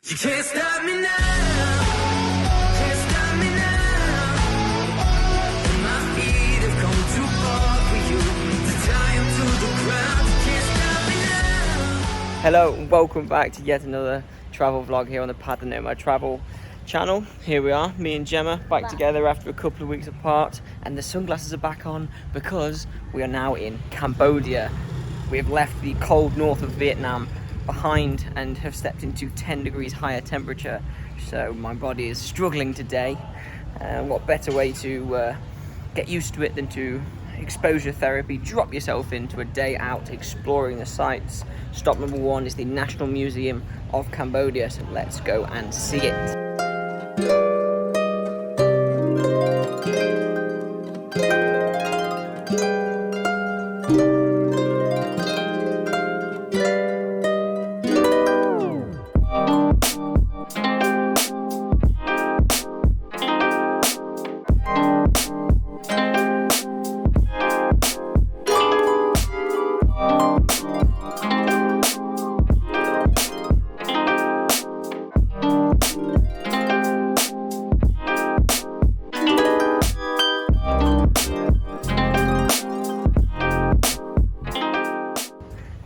You can't stop me now. Can't stop me now. My feet have come too far for you to tie 'em to the ground. You can't stop me now. Hello and welcome back to yet another travel vlog here on the Nomad Travel channel. Here we are, me and Gemma back together after a couple of weeks apart, and the sunglasses are back on because we are now in Cambodia. We have left the cold north of Vietnam behind and have stepped into 10 degrees higher temperature, so my body is struggling today. What better way to get used to it than to exposure therapy, drop yourself into a day out exploring the sites. Stop number one is the National Museum of Cambodia, so let's go and see it.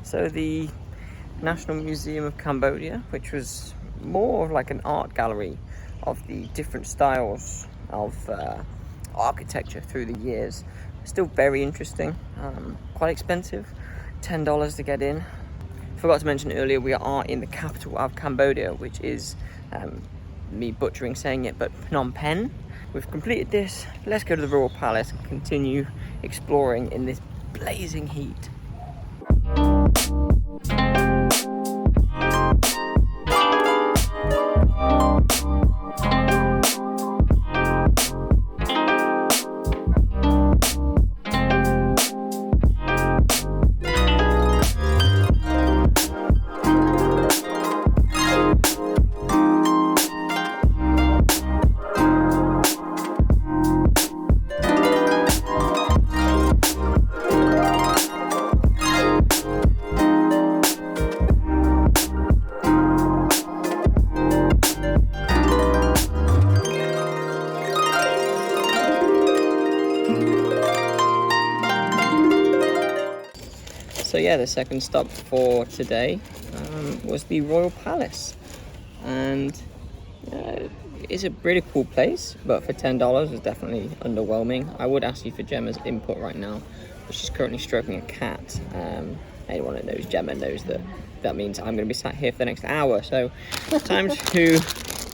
So the National Museum of Cambodia, which was more like an art gallery of the different styles of architecture through the years, still very interesting, quite expensive, $10 to get in. Forgot to mention earlier, we are in the capital of Cambodia, which is, me butchering saying it, but Phnom Penh. We've completed this. Let's go to the Royal Palace and continue exploring in this blazing heat. So yeah, the second stop for today was the Royal Palace, and it's a pretty cool place, but for $10 it's definitely underwhelming. I would ask you for Gemma's input right now, but she's currently stroking a cat. Anyone that knows Gemma knows that means I'm going to be sat here for the next hour, so time to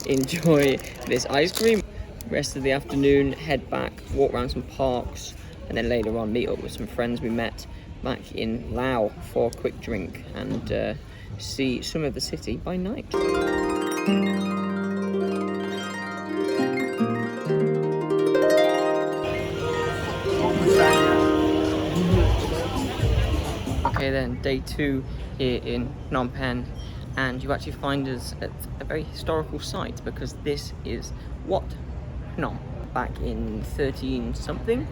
enjoy this ice cream. Rest of the afternoon, head back, walk around some parks, and then later on meet up with some friends we met back in Laos for a quick drink and see some of the city by night. Okay then, day two here in Phnom Penh, and you actually find us at a very historical site because this is Wat Phnom. Back in 13 something,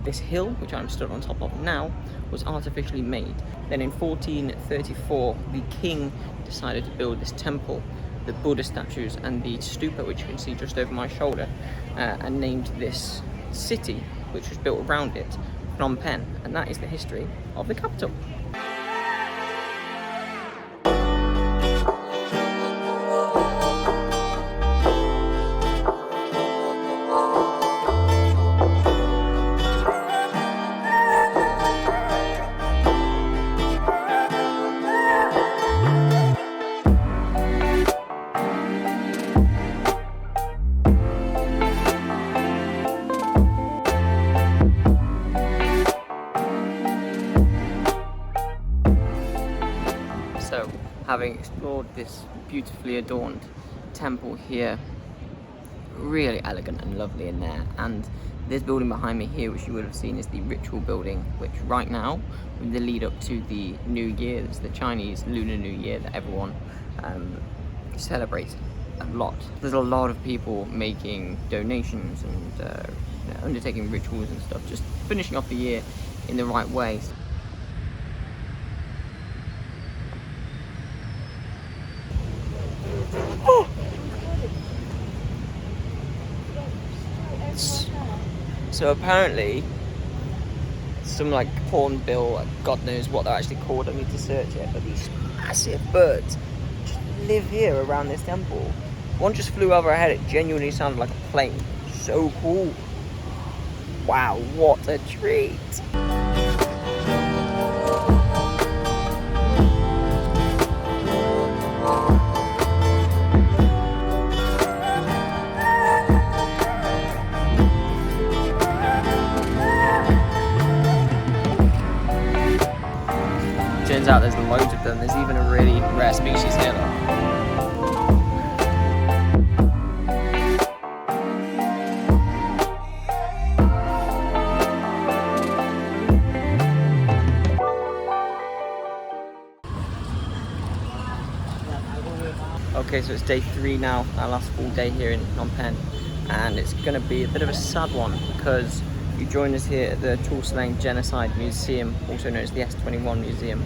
this hill, which I'm stood on top of now, was artificially made. Then in 1434, the king decided to build this temple, the Buddha statues and the stupa, which you can see just over my shoulder, and named this city, which was built around it, Phnom Penh, and that is the history of the capital. So, having explored this beautifully adorned temple here, really elegant and lovely in there, and this building behind me here, which you would have seen, is the ritual building, which right now, with the lead up to the New Year, it's the Chinese Lunar New Year that everyone celebrates a lot. There's a lot of people making donations and undertaking rituals and stuff, just finishing off the year in the right way. Oh! So apparently, some like hornbill, like God knows what they're actually called, I need to search it, but these massive birds just live here around this temple. One just flew over our head, it genuinely sounded like a plane. So cool. Wow, what a treat. Turns out there's loads of them. There's even a really rare species here. Okay, so it's day 3 now, our last full day here in Phnom Penh, and it's going to be a bit of a sad one because you joined us here at the Tuol Sleng Genocide Museum, also known as the S21 Museum.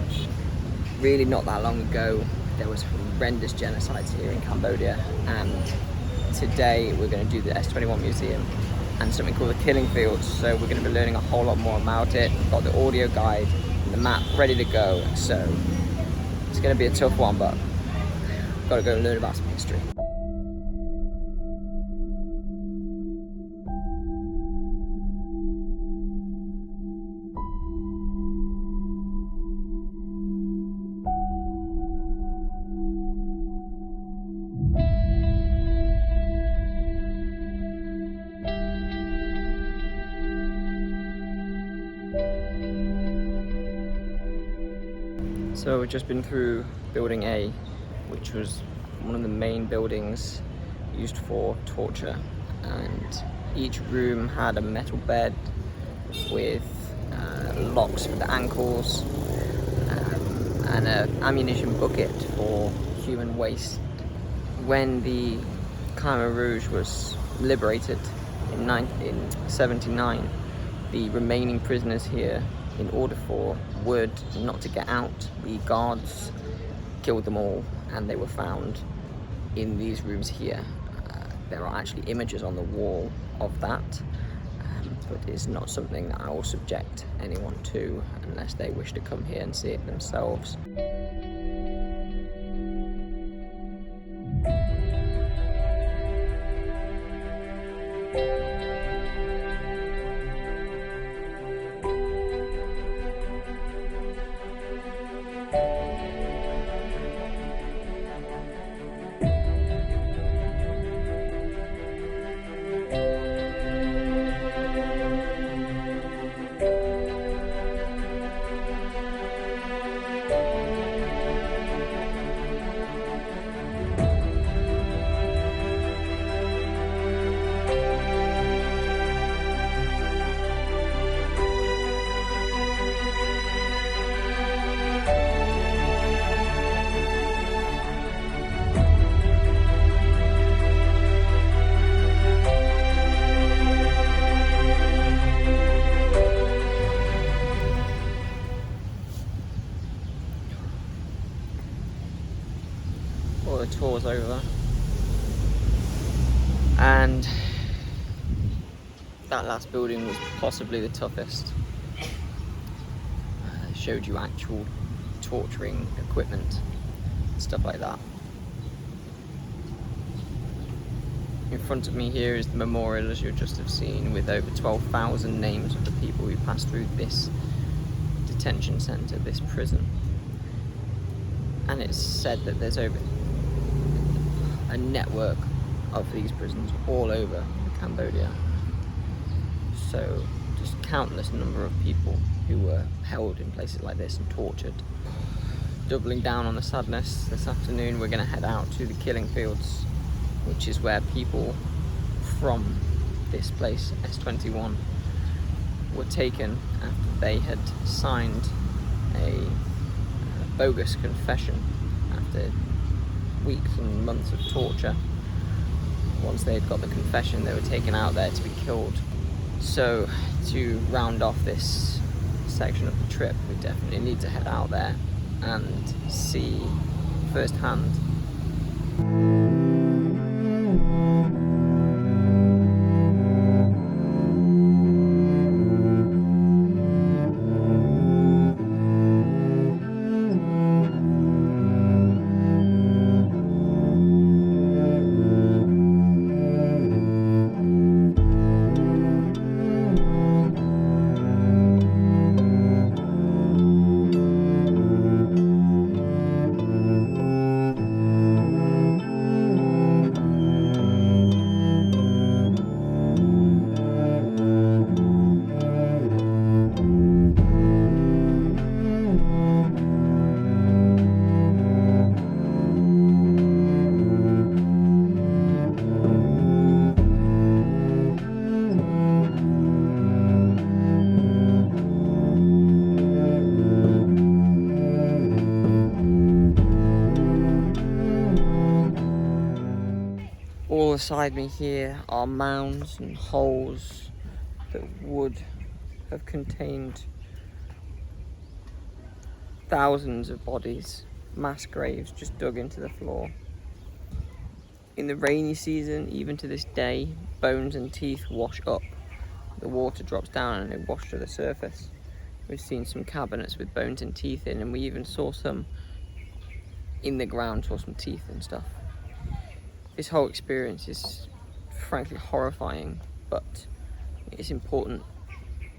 Really not that long ago, there was horrendous genocides here in Cambodia, and today we're going to do the S21 Museum and something called the Killing Fields, so we're going to be learning a whole lot more about it. We've got the audio guide and the map ready to go, so it's going to be a tough one, but got to go learn about some history. So we've just been through Building A, which was one of the main buildings used for torture, and each room had a metal bed with locks for the ankles and an ammunition bucket for human waste. When the Khmer Rogue was liberated in 1979, the remaining prisoners here, in order for word not to get out, the guards killed them all, and they were found in these rooms here. There are actually images on the wall of that, but it's not something that I will subject anyone to unless they wish to come here and see it themselves. The tour's over, and that last building was possibly the toughest. It showed you actual torturing equipment, stuff like that. In front of me here is the memorial, as you just have seen, with over 12,000 names of the people who passed through this detention centre, this prison. And it's said that there's over a network of these prisons all over Cambodia. So just countless number of people who were held in places like this and tortured. Doubling down on the sadness, this afternoon we're going to head out to the Killing Fields, which is where people from this place, S21, were taken after they had signed a bogus confession after weeks and months of torture. Once they had got the confession, they were taken out there to be killed. So to round off this section of the trip, we definitely need to head out there and see firsthand All beside me here are mounds and holes that would have contained thousands of bodies, mass graves just dug into the floor. In the rainy season, even to this day, bones and teeth wash up. The water drops down and they wash to the surface. We've seen some cabinets with bones and teeth in, and we even saw some in the ground, saw some teeth and stuff. This whole experience is frankly horrifying, but it's important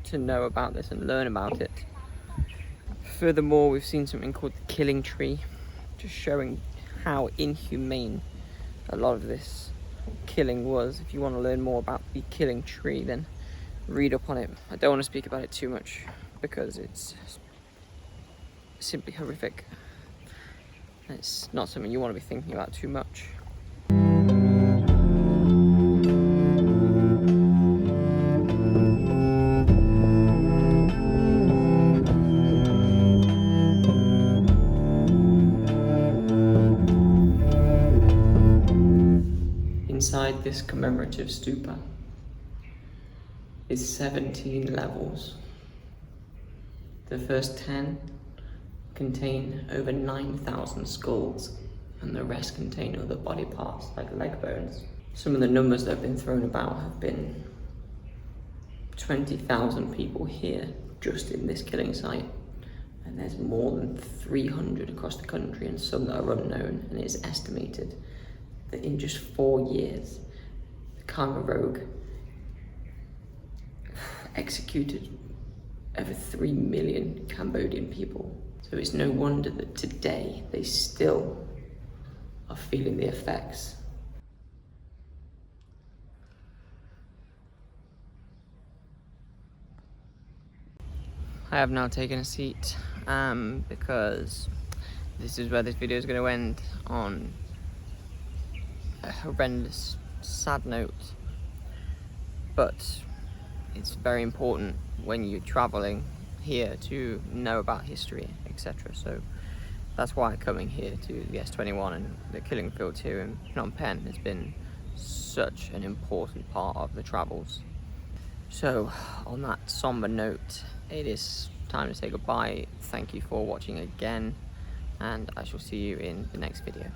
to know about this and learn about it. Furthermore, we've seen something called the killing tree, just showing how inhumane a lot of this killing was. If you want to learn more about the killing tree, then read up on it. I don't want to speak about it too much because it's simply horrific. It's not something you want to be thinking about too much. Inside this commemorative stupa is 17 levels. The first 10 contain over 9,000 skulls, and the rest contain other body parts like leg bones. Some of the numbers that have been thrown about have been 20,000 people here just in this killing site, and there's more than 300 across the country and some that are unknown, and it is estimated that in just 4 years, the Khmer Rogue executed over 3 million Cambodian people. So it's no wonder that today they still are feeling the effects. I have now taken a seat because this is where this video is going to end, on a horrendous, sad note. But it's very important when you're traveling here to know about history, etc. So that's why coming here to the S21 and the killing fields here in Phnom Penh has been such an important part of the travels. So on that somber note, it is time to say goodbye. Thank you for watching again, and I shall see you in the next video.